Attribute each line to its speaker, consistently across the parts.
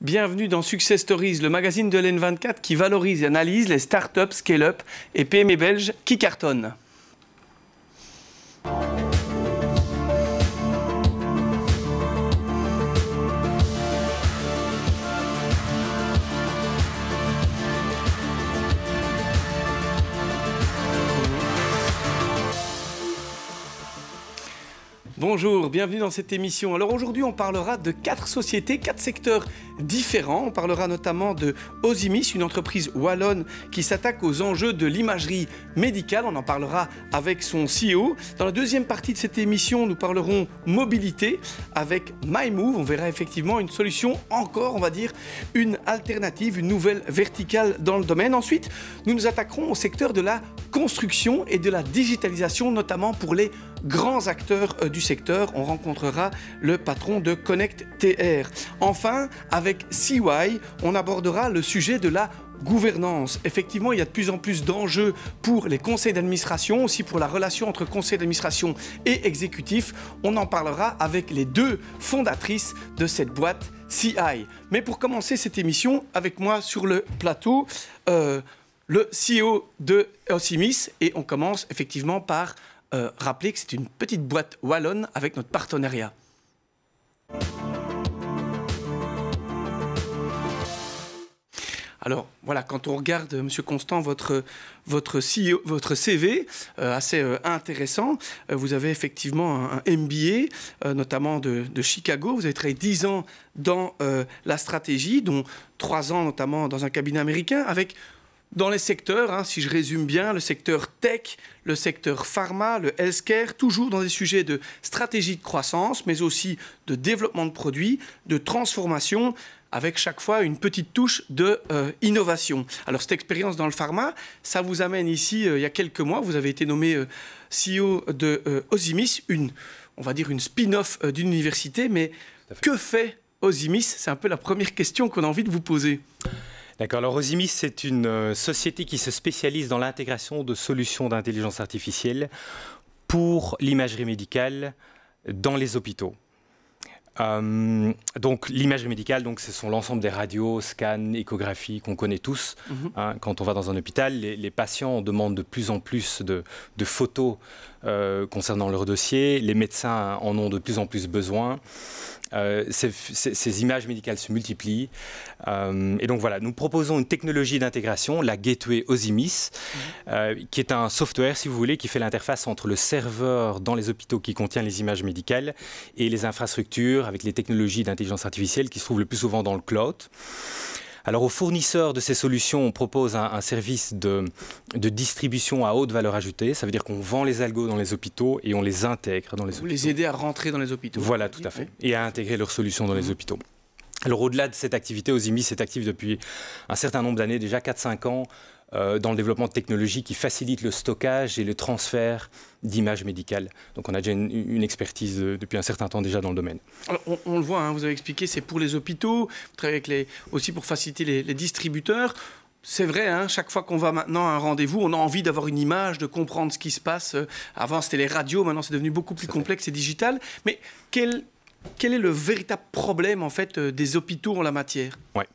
Speaker 1: Bienvenue dans Success Stories, le magazine de l'N24 qui valorise et analyse les startups, scale-up et PME belges qui cartonnent. Bonjour, bienvenue dans cette émission. Alors aujourd'hui, on parlera de 4 sociétés, 4 secteurs différents. On parlera notamment de Osimis, une entreprise wallonne qui s'attaque aux enjeux de l'imagerie médicale. On en parlera avec son CEO. Dans la deuxième partie de cette émission, nous parlerons mobilité avec MyMove. On verra effectivement une solution encore, on va dire, une alternative, une nouvelle verticale dans le domaine. Ensuite, nous nous attaquerons au secteur de la construction et de la digitalisation, notamment pour les grands acteurs du secteur. On rencontrera le patron de Connect TR. Enfin, avec CY, on abordera le sujet de la gouvernance. Effectivement, il y a de plus en plus d'enjeux pour les conseils d'administration, aussi pour la relation entre conseil d'administration et exécutif. On en parlera avec les 2 fondatrices de cette boîte CI. Mais pour commencer cette émission, avec moi sur le plateau, le CEO de Osimis, et on commence effectivement par rappeler que c'est une petite boîte wallonne avec notre partenariat. Alors voilà, quand on regarde, Monsieur Constant, votre CV, assez intéressant, vous avez effectivement un MBA, notamment de Chicago. Vous avez travaillé 10 ans dans la stratégie, dont 3 ans notamment dans un cabinet américain, avec dans les secteurs, si je résume bien, le secteur tech, le secteur pharma, le healthcare, toujours dans des sujets de stratégie de croissance, mais aussi de développement de produits, de transformation, avec chaque fois une petite touche de innovation. Alors cette expérience dans le pharma, ça vous amène ici, il y a quelques mois, vous avez été nommé CEO de Osimis, on va dire une spin-off d'une université, mais que fait Osimis? C'est un peu la première question qu'on a envie de vous poser.
Speaker 2: D'accord. Alors Osimis, c'est une société qui se spécialise dans l'intégration de solutions d'intelligence artificielle pour l'imagerie médicale dans les hôpitaux. Donc l'imagerie médicale, ce sont l'ensemble des radios, scans, échographies qu'on connaît tous. Quand on va dans un hôpital, les patients demandent de plus en plus de photos concernant leur dossier. Les médecins en ont de plus en plus besoin. Ces images médicales se multiplient. Et donc voilà, nous proposons une technologie d'intégration, la Gateway Osimis, qui est un software, si vous voulez, qui fait l'interface entre le serveur dans les hôpitaux qui contient les images médicales et les infrastructures avec les technologies d'intelligence artificielle qui se trouvent le plus souvent dans le cloud. Alors aux fournisseurs de ces solutions, on propose un service de distribution à haute valeur ajoutée. Ça veut dire qu'on vend les algos dans les hôpitaux et on les intègre dans les hôpitaux.
Speaker 1: Vous les aidez à rentrer dans les hôpitaux.
Speaker 2: Voilà, tout à fait. Et à intégrer leurs solutions dans les hôpitaux. Alors au-delà de cette activité, Osimis est actif depuis un certain nombre d'années, déjà 4-5 ans, dans le développement de technologies qui facilitent le stockage et le transfert d'images médicales. Donc on a déjà une expertise depuis un certain temps déjà dans le domaine.
Speaker 1: Alors, on le voit, vous avez expliqué, c'est pour les hôpitaux, vous travaillez avec aussi pour faciliter les distributeurs. C'est vrai, chaque fois qu'on va maintenant à un rendez-vous, on a envie d'avoir une image, de comprendre ce qui se passe. Avant, c'était les radios, maintenant c'est devenu beaucoup plus complexe et digital. Mais quel est le véritable problème en fait des hôpitaux en la matière?
Speaker 2: Ouais.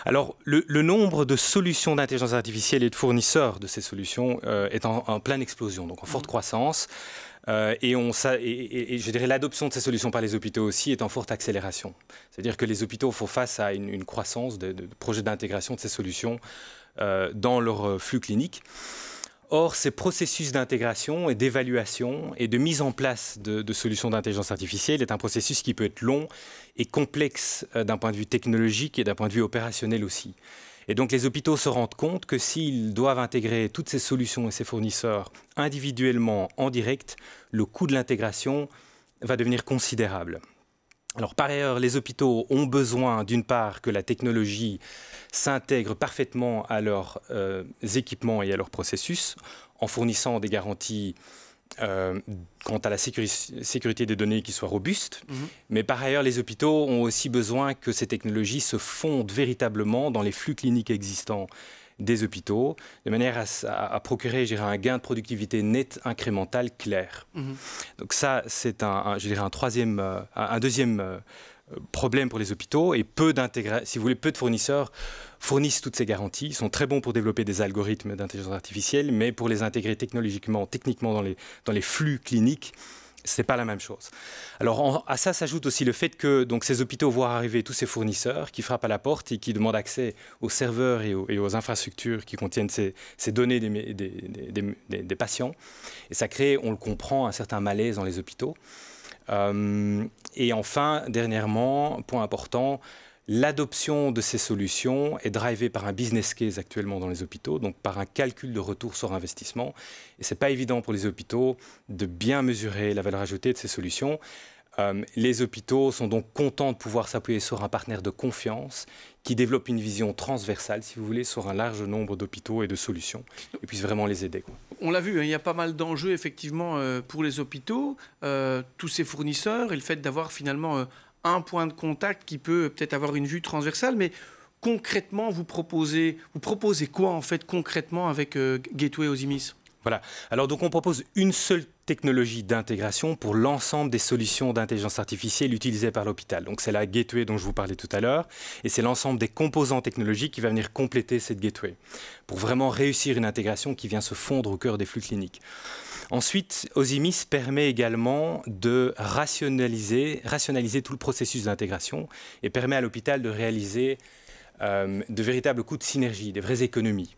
Speaker 2: Alors le nombre de solutions d'intelligence artificielle et de fournisseurs de ces solutions est en pleine explosion, donc en forte croissance. Et je dirais l'adoption de ces solutions par les hôpitaux aussi est en forte accélération. C'est-à-dire que les hôpitaux font face à une croissance de projets d'intégration de ces solutions dans leur flux clinique. Or, ces processus d'intégration et d'évaluation et de mise en place de solutions d'intelligence artificielle est un processus qui peut être long et complexe d'un point de vue technologique et d'un point de vue opérationnel aussi. Et donc, les hôpitaux se rendent compte que s'ils doivent intégrer toutes ces solutions et ces fournisseurs individuellement en direct, le coût de l'intégration va devenir considérable. Alors, par ailleurs, les hôpitaux ont besoin, d'une part, que la technologie s'intègre parfaitement à leurs équipements et à leurs processus, en fournissant des garanties quant à la sécurité des données qui soient robustes. Mais par ailleurs, les hôpitaux ont aussi besoin que ces technologies se fondent véritablement dans les flux cliniques existants des hôpitaux, de manière à procurer, je dirais, un gain de productivité net incrémental clair. Donc ça, c'est un deuxième problème pour les hôpitaux et peu de fournisseurs fournissent toutes ces garanties. Ils sont très bons pour développer des algorithmes d'intelligence artificielle, mais pour les intégrer techniquement dans les flux cliniques, c'est pas la même chose. Alors à ça s'ajoute aussi le fait que donc, ces hôpitaux voient arriver tous ces fournisseurs qui frappent à la porte et qui demandent accès aux serveurs et aux infrastructures qui contiennent ces données des patients. Et ça crée, on le comprend, un certain malaise dans les hôpitaux. Et enfin, dernièrement, point important, l'adoption de ces solutions est drivée par un business case actuellement dans les hôpitaux, donc par un calcul de retour sur investissement. Et ce n'est pas évident pour les hôpitaux de bien mesurer la valeur ajoutée de ces solutions. Les hôpitaux sont donc contents de pouvoir s'appuyer sur un partenaire de confiance qui développe une vision transversale, si vous voulez, sur un large nombre d'hôpitaux et de solutions, et puisse vraiment les aider, quoi.
Speaker 1: On l'a vu, il y a pas mal d'enjeux effectivement pour les hôpitaux, tous ces fournisseurs, et le fait d'avoir finalement un point de contact qui peut peut-être avoir une vue transversale, mais concrètement, vous proposez quoi en fait concrètement avec Gateway Osimis ?
Speaker 2: Voilà. Alors donc on propose une seule technologie d'intégration pour l'ensemble des solutions d'intelligence artificielle utilisées par l'hôpital. Donc c'est la Gateway dont je vous parlais tout à l'heure, et c'est l'ensemble des composants technologiques qui va venir compléter cette Gateway pour vraiment réussir une intégration qui vient se fondre au cœur des flux cliniques. Ensuite, Osimis permet également de rationaliser tout le processus d'intégration et permet à l'hôpital de réaliser de véritables coûts de synergie, des vraies économies.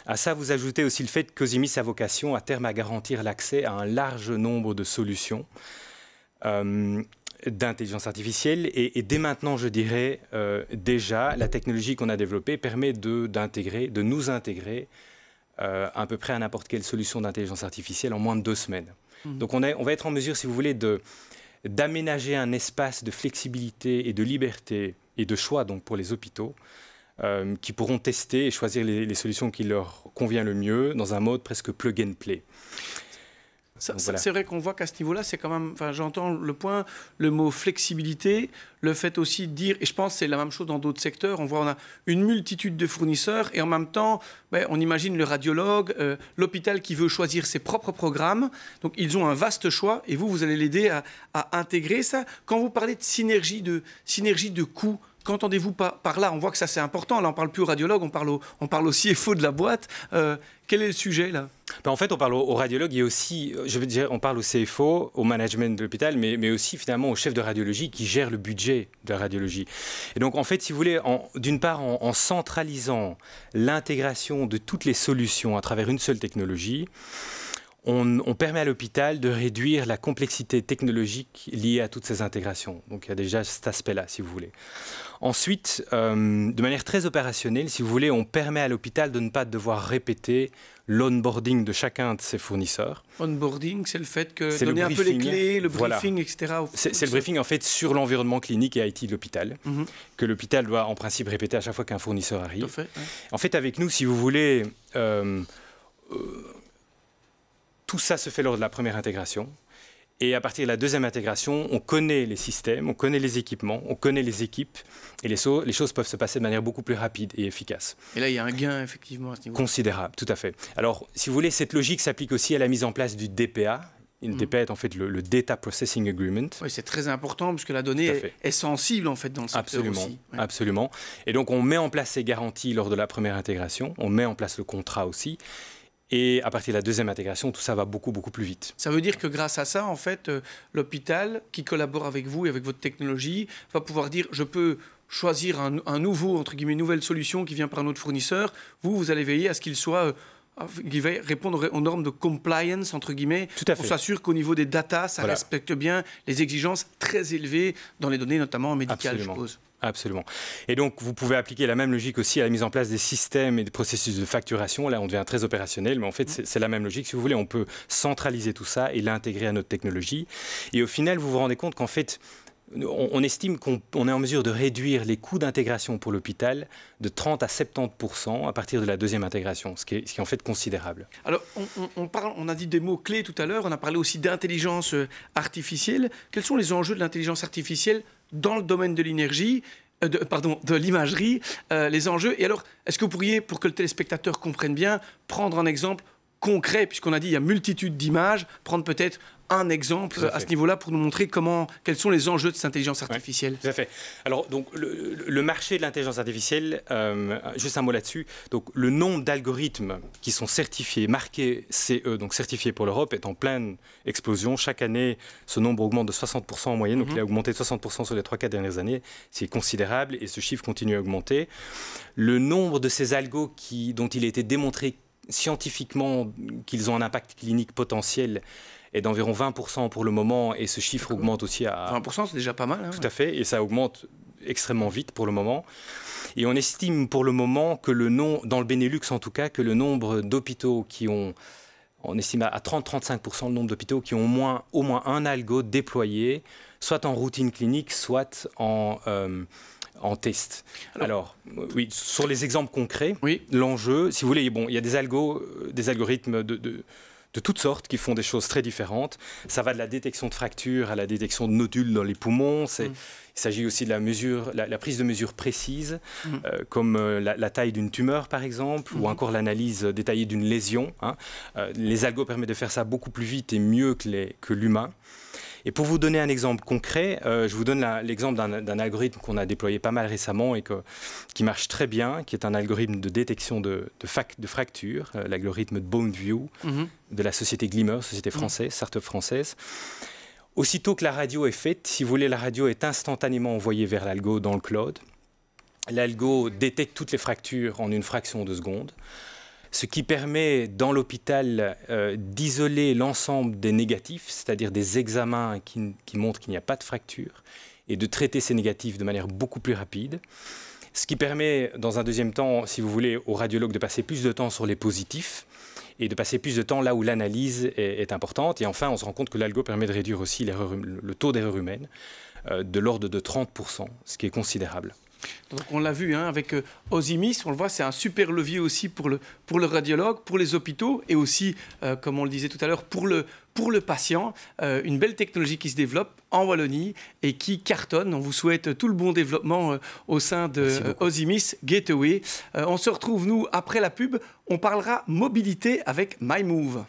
Speaker 2: À ça, vous ajoutez aussi le fait qu'Osimis a vocation à terme à garantir l'accès à un large nombre de solutions d'intelligence artificielle. Et dès maintenant, je dirais, déjà, la technologie qu'on a développée permet de nous intégrer à peu près à n'importe quelle solution d'intelligence artificielle en moins de 2 semaines. Donc on va être en mesure, si vous voulez, d'aménager un espace de flexibilité et de liberté et de choix donc, pour les hôpitaux qui pourront tester et choisir les solutions qui leur conviennent le mieux dans un mode presque plug and play.
Speaker 1: Voilà. C'est vrai qu'on voit qu'à ce niveau-là, c'est quand même, j'entends le mot flexibilité, le fait aussi de dire, et je pense que c'est la même chose dans d'autres secteurs, on a une multitude de fournisseurs et en même temps, on imagine le radiologue, l'hôpital qui veut choisir ses propres programmes, donc ils ont un vaste choix et vous allez l'aider à intégrer ça. Quand vous parlez de synergie de coûts, qu'entendez-vous par là? On voit que ça c'est important, là on ne parle plus au radiologue, on parle au CFO de la boîte. Quel est le sujet là?
Speaker 2: En fait, on parle au radiologue et aussi, je veux dire, on parle au CFO, au management de l'hôpital, mais aussi finalement au chef de radiologie qui gère le budget de la radiologie. Et donc, en fait, si vous voulez, d'une part, en centralisant l'intégration de toutes les solutions à travers une seule technologie, on permet à l'hôpital de réduire la complexité technologique liée à toutes ces intégrations. Donc, il y a déjà cet aspect-là, si vous voulez. Ensuite, de manière très opérationnelle, si vous voulez, on permet à l'hôpital de ne pas devoir répéter l'onboarding de chacun de ses fournisseurs.
Speaker 1: Onboarding, c'est le fait que donner un peu les clés, le briefing, etc.
Speaker 2: C'est le briefing en fait sur l'environnement clinique et IT de l'hôpital, que l'hôpital doit en principe répéter à chaque fois qu'un fournisseur arrive.
Speaker 1: Tout à fait, ouais.
Speaker 2: En fait, avec nous, si vous voulez, tout ça se fait lors de la première intégration. Et à partir de la deuxième intégration, on connaît les systèmes, on connaît les équipements, on connaît les équipes. Et les choses peuvent se passer de manière beaucoup plus rapide et efficace.
Speaker 1: Et là, il y a un gain, effectivement, à ce niveau.
Speaker 2: Considérable, tout à fait. Alors, si vous voulez, cette logique s'applique aussi à la mise en place du DPA. Le DPA est en fait le Data Processing Agreement.
Speaker 1: Oui, c'est très important parce que la donnée est sensible, en fait, dans le secteur aussi.
Speaker 2: Ouais. Absolument. Et donc, on met en place ces garanties lors de la première intégration. On met en place le contrat aussi. Et à partir de la deuxième intégration, tout ça va beaucoup, beaucoup plus vite.
Speaker 1: Ça veut dire que grâce à ça, en fait, l'hôpital qui collabore avec vous et avec votre technologie va pouvoir dire « je peux choisir un nouveau, entre guillemets, nouvelle solution qui vient par un autre fournisseur ». Vous allez veiller à ce qu'il soit... qui va répondre aux normes de compliance, entre guillemets.
Speaker 2: Tout à fait.
Speaker 1: On s'assure qu'au niveau des data, ça respecte bien les exigences très élevées dans les données, notamment médicales, je suppose.
Speaker 2: Absolument. Et donc, vous pouvez appliquer la même logique aussi à la mise en place des systèmes et des processus de facturation. Là, on devient très opérationnel, mais en fait, c'est la même logique. Si vous voulez, on peut centraliser tout ça et l'intégrer à notre technologie. Et au final, vous vous rendez compte qu'en fait, on estime qu'on est en mesure de réduire les coûts d'intégration pour l'hôpital de 30 à 70% à partir de la deuxième intégration, ce qui est en fait considérable.
Speaker 1: Alors, on a dit des mots clés tout à l'heure, on a parlé aussi d'intelligence artificielle. Quels sont les enjeux de l'intelligence artificielle dans le domaine de l'énergie, de l'imagerie, les enjeux? Et alors, est-ce que vous pourriez, pour que le téléspectateur comprenne bien, prendre un exemple concret, puisqu'on a dit il y a multitude d'images, prendre peut-être un exemple à ce niveau-là pour nous montrer quels sont les enjeux de cette intelligence artificielle.
Speaker 2: Tout à fait. Alors, donc, le marché de l'intelligence artificielle, juste un mot là-dessus. Donc, le nombre d'algorithmes qui sont certifiés, marqués CE, donc certifiés pour l'Europe, est en pleine explosion. Chaque année, ce nombre augmente de 60% en moyenne. Donc, il a augmenté de 60% sur les 3-4 dernières années. C'est considérable et ce chiffre continue à augmenter. Le nombre de ces algos dont il a été démontré scientifiquement qu'ils ont un impact clinique potentiel est d'environ 20% pour le moment, et ce chiffre augmente aussi à...
Speaker 1: 20%, c'est déjà pas mal. Hein,
Speaker 2: tout à fait, et ça augmente extrêmement vite pour le moment. Et on estime pour le moment que dans le Benelux en tout cas, que le nombre d'hôpitaux on estime à 30-35% le nombre d'hôpitaux qui ont au moins un algo déployé, soit en routine clinique, soit en test. Alors, oui, sur les exemples concrets, l'enjeu, si vous voulez, bon, il y a des algorithmes de toutes sortes qui font des choses très différentes. Ça va de la détection de fractures à la détection de nodules dans les poumons. Il s'agit aussi de la prise de mesures précises, comme la taille d'une tumeur, par exemple, ou encore l'analyse détaillée d'une lésion. Hein. Les algos permettent de faire ça beaucoup plus vite et mieux que l'humain. Et pour vous donner un exemple concret, je vous donne l'exemple d'un algorithme qu'on a déployé pas mal récemment et qui marche très bien, qui est un algorithme de détection de fractures, l'algorithme de BoneView de la société Glimmer, société française, start-up française. Aussitôt que la radio est faite, si vous voulez, la radio est instantanément envoyée vers l'algo dans le cloud. L'algo détecte toutes les fractures en une fraction de seconde, ce qui permet dans l'hôpital d'isoler l'ensemble des négatifs, c'est-à-dire des examens qui montrent qu'il n'y a pas de fracture, et de traiter ces négatifs de manière beaucoup plus rapide. Ce qui permet, dans un deuxième temps, si vous voulez, aux radiologues de passer plus de temps sur les positifs et de passer plus de temps là où l'analyse est importante. Et enfin, on se rend compte que l'algo permet de réduire aussi le taux d'erreur humaine de l'ordre de 30%, ce qui est considérable.
Speaker 1: Donc on l'a vu avec Osimis, on le voit, c'est un super levier aussi pour le radiologue, pour les hôpitaux et aussi, comme on le disait tout à l'heure, pour le patient. Une belle technologie qui se développe en Wallonie et qui cartonne. On vous souhaite tout le bon développement au sein de Osimis Gateway. On se retrouve, nous, après la pub. On parlera mobilité avec MyMove.